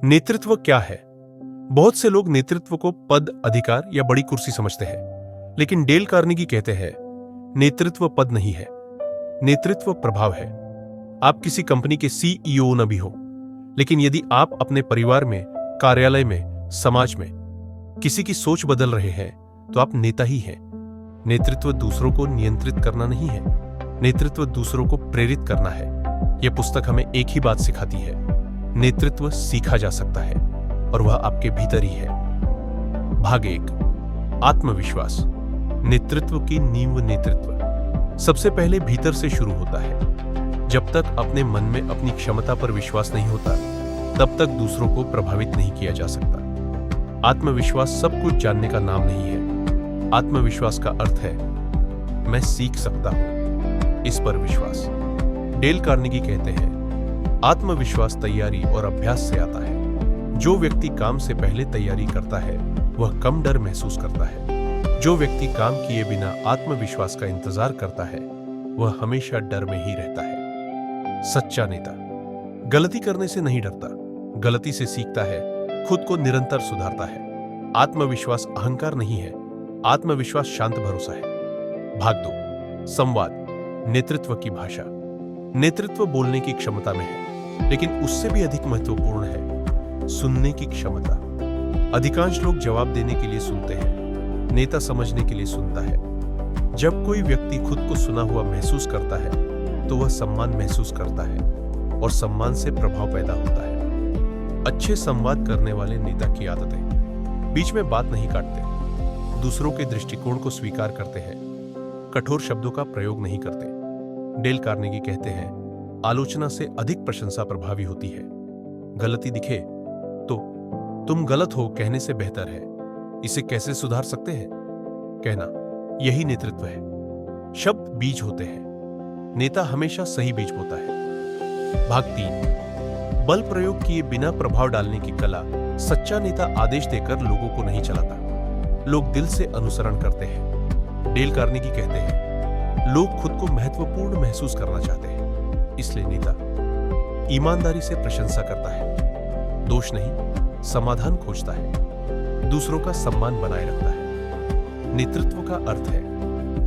नेतृत्व क्या है? बहुत से लोग नेतृत्व को पद, अधिकार या बड़ी कुर्सी समझते हैं, लेकिन डेल कार्नेगी कहते हैं, नेतृत्व पद नहीं है, नेतृत्व प्रभाव है। आप किसी कंपनी के सीईओ न भी हो, लेकिन यदि आप अपने परिवार में, कार्यालय में, समाज में किसी की सोच बदल रहे हैं, तो आप नेता ही हैं। नेतृत्व दूसरों को नियंत्रित करना नहीं है, नेतृत्व दूसरों को प्रेरित करना है। यह पुस्तक हमें एक ही बात सिखाती है, नेतृत्व सीखा जा सकता है और वह आपके भीतर ही है। भाग 1, आत्मविश्वास। नेतृत्व की नींव। नेतृत्व सबसे पहले भीतर से शुरू होता है। जब तक अपने मन में अपनी क्षमता पर विश्वास नहीं होता, तब तक दूसरों को प्रभावित नहीं किया जा सकता। आत्मविश्वास सब कुछ जानने का नाम नहीं है। आत्मविश्वास का अर्थ है मैं सीख सकता हूं, इस पर विश्वास। डेल कार्नेगी कहते हैं, आत्मविश्वास तैयारी और अभ्यास से आता है। जो व्यक्ति काम से पहले तैयारी करता है, वह कम डर महसूस करता है। जो व्यक्ति काम किए बिना आत्मविश्वास का इंतजार करता है, वह हमेशा डर में ही रहता है। सच्चा नेता गलती करने से नहीं डरता, गलती से सीखता है, खुद को निरंतर सुधारता है। आत्मविश्वास अहंकार नहीं है, आत्मविश्वास शांत भरोसा है। भाग 2, संवाद। नेतृत्व की भाषा। नेतृत्व बोलने की क्षमता में है, लेकिन उससे भी अधिक महत्वपूर्ण है सुनने की क्षमता। अधिकांश लोग जवाब देने के लिए सुनते हैं, नेता समझने के लिए सुनता है। जब कोई व्यक्ति खुद को सुना हुआ महसूस करता है, तो वह सम्मान महसूस करता है और सम्मान से प्रभाव पैदा होता है। अच्छे संवाद करने वाले नेता की आदतें: बीच में बात नहीं काटते, दूसरों के दृष्टिकोण को स्वीकार करते हैं, कठोर शब्दों का प्रयोग नहीं करते। डेल कार्नेगी कहते हैं, आलोचना से अधिक प्रशंसा प्रभावी होती है। गलती दिखे तो तुम गलत हो कहने से बेहतर है, इसे कैसे सुधार सकते हैं कहना, यही नेतृत्व है। शब्द बीज होते हैं, नेता हमेशा सही बीज बोता है। भाग 3, बल प्रयोग किए बिना प्रभाव डालने की कला। सच्चा नेता आदेश देकर लोगों को नहीं चलाता, लोग दिल से अनुसरण करते हैं। डेल कार्नेगी कहते हैं, लोग खुद को महत्वपूर्ण महसूस करना चाहते हैं, इसलिए नेता ईमानदारी से प्रशंसा करता है, दोष नहीं समाधान खोजता है, दूसरों का सम्मान बनाए रखता है। नेतृत्व का अर्थ है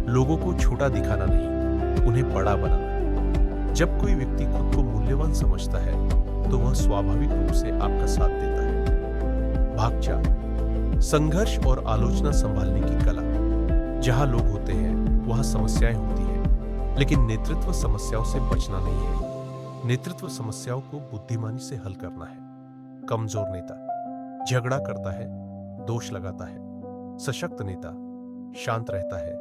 लोगों को छोटा दिखाना नहीं, उन्हें बड़ा बनाना। जब कोई व्यक्ति खुद को मूल्यवान समझता है, तो वह स्वाभाविक रूप से आपका साथ देता है। भाग 4, संघर्ष और आलोचना संभालने की कला। जहां लोग होते हैं, वहां समस्याएं होती हैं, लेकिन नेतृत्व समस्याओं से बचना नहीं है। नेतृत्व समस्याओं को बुद्धिमानी से हल करना है। कमजोर नेता झगड़ा करता है, दोष लगाता है। सशक्त नेता शांत रहता है,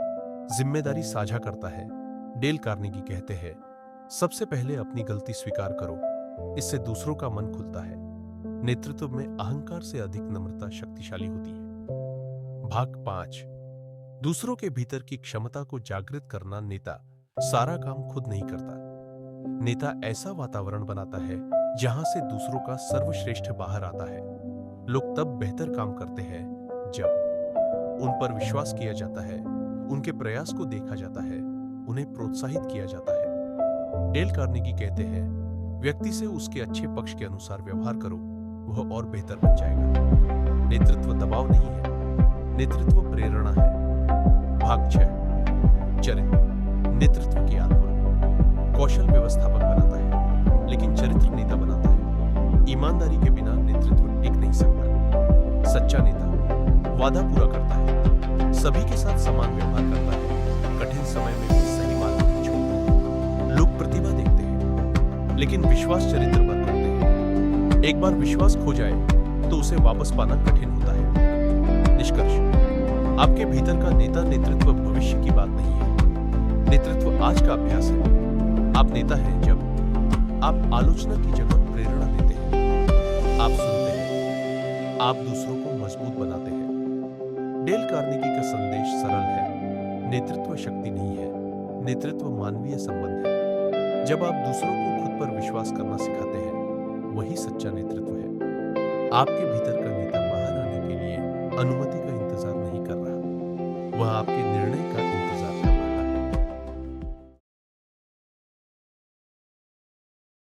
जिम्मेदारी साझा करता है। डेल कार्नेगी कहते हैं, सबसे पहले अपनी गलती स्वीकार करो, इससे दूसरों का मन खुलता है। नेतृत्व में अहंकार से अधिक नम्रता शक्तिशाली होती है। भाग 5, दूसरों के भीतर की क्षमता को जागृत करना। नेता सारा काम खुद नहीं करता, नेता ऐसा वातावरण बनाता है जहां से दूसरों का सर्वश्रेष्ठ बाहर आता है। लोग तब बेहतर काम करते हैं जब उन पर विश्वास किया जाता है, उनके प्रयास को देखा जाता है, उन्हें प्रोत्साहित किया जाता है। डेल कार्नेगी कहते हैं, व्यक्ति से उसके अच्छे पक्ष के अनुसार व्यवहार करो, वह और बेहतर बन जाएगा। नेतृत्व दबाव नहीं है, नेतृत्व प्रेरणा है। भाग 6, चरित्र। नेतृत्व की आत्मा। कौशल व्यवस्थापक बनाता है, लेकिन चरित्र नेता बनाता है। ईमानदारी के बिना नेतृत्व टिक नहीं सकता। सच्चा नेता वादा पूरा करता है, सभी के साथ समान व्यवहार करता है, कठिन समय में भी सही मार्ग नहीं छोड़ता। लोग प्रतिभा देखते हैं, लेकिन विश्वास चरित्र पर करते हैं। एक बार विश्वास खो जाए तो उसे वापस पाना कठिन होता है। निष्कर्ष, आपके भीतर का नेता नेतृत्व भविष्य की बात नहीं है, नेतृत्व आज का अभ्यास है। आप नेता हैं जब आप आलोचना की जगह प्रेरणा देते हैं, आप सुनते हैं, आप दूसरों को मजबूत बनाते हैं। डेल कार्नेगी का संदेश सरल है, नेतृत्व शक्ति नहीं है, नेतृत्व मानवीय संबंध है। जब आप दूसरों को खुद पर विश्वास करना सिखाते हैं, वही सच्चा नेतृत्व है। आपके भीतर का नेता बाहर आने के लिए अनुमति